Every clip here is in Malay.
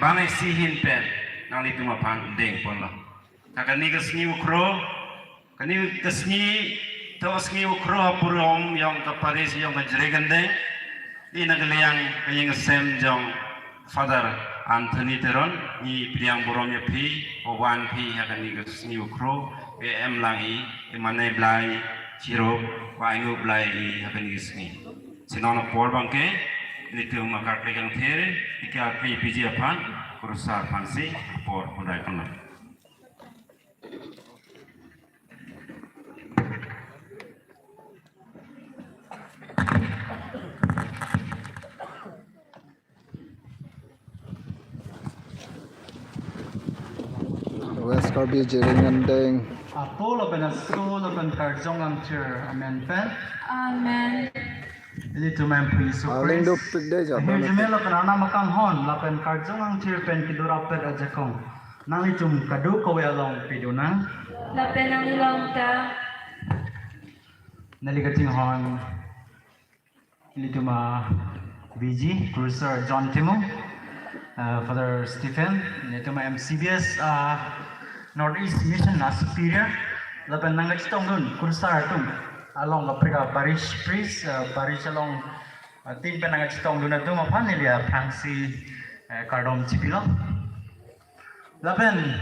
bangai sihin pen nang itu mapang deng pon lo. Takkan ni kesni ukro, kani kesni tos ni ukro purom yang kaparis yang kajregan deng. Di nagaliang kayang sem jong Father Anthony Teron ni priang boromnya pi owan pi hakan ni kesni ukro em langi imane blai ciro waingu blai hakan ni kesni. Sinono por bangke ni tu makar pegang ther ikat pi piji apan kurusar pansi por pundai pun. West Corby Jeringan Deng. Apo laban school laban karjong ang chair. Amen pen. Amen. Ili to man please so Aling praise. dupik deh jatuh. Hejme laban ana makang hon laban karjong ang chair pen kidurapet aja kong. Nang itum kadu kawe along pidunang. Lapen ang ilong ta. Naligating hon. Ili to ma BG Cruiser John Timo. Father Stephen. Ili to ma MCBS Northeast Mission na Superior. Laban nang nagstong dun Cruiser tum. Along Africa Parish Priest, Parish along tin pa nang nagstong dun na tum apan niya Francis Cardom Chipilo. Laban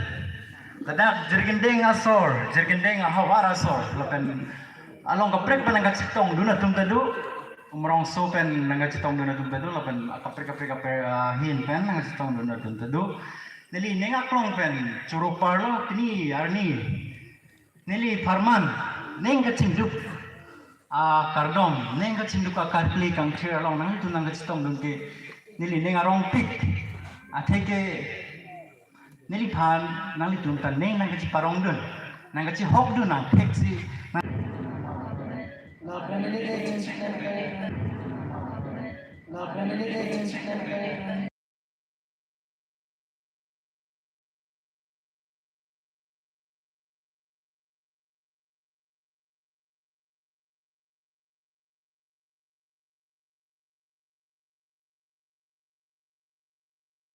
kadak jirgindeng asor, jirgindeng hawar asor. Laban along kaprek pa nang nagstong dun na tum tadu. Umrong so pen nang nagstong dun na tum tadu. Laban kaprek hin pen nang nagstong dun na tum tadu. Nili nenga klong pen curug parlo kini arni nili farman neng kacinduk kardom neng kacinduk karpli kang cher along nang itu nang kacitong dun ke nili nenga rong pik ateke nili pan nang itu tan neng nang kaci parong dun nang kaci hok dun nang teksi Lord,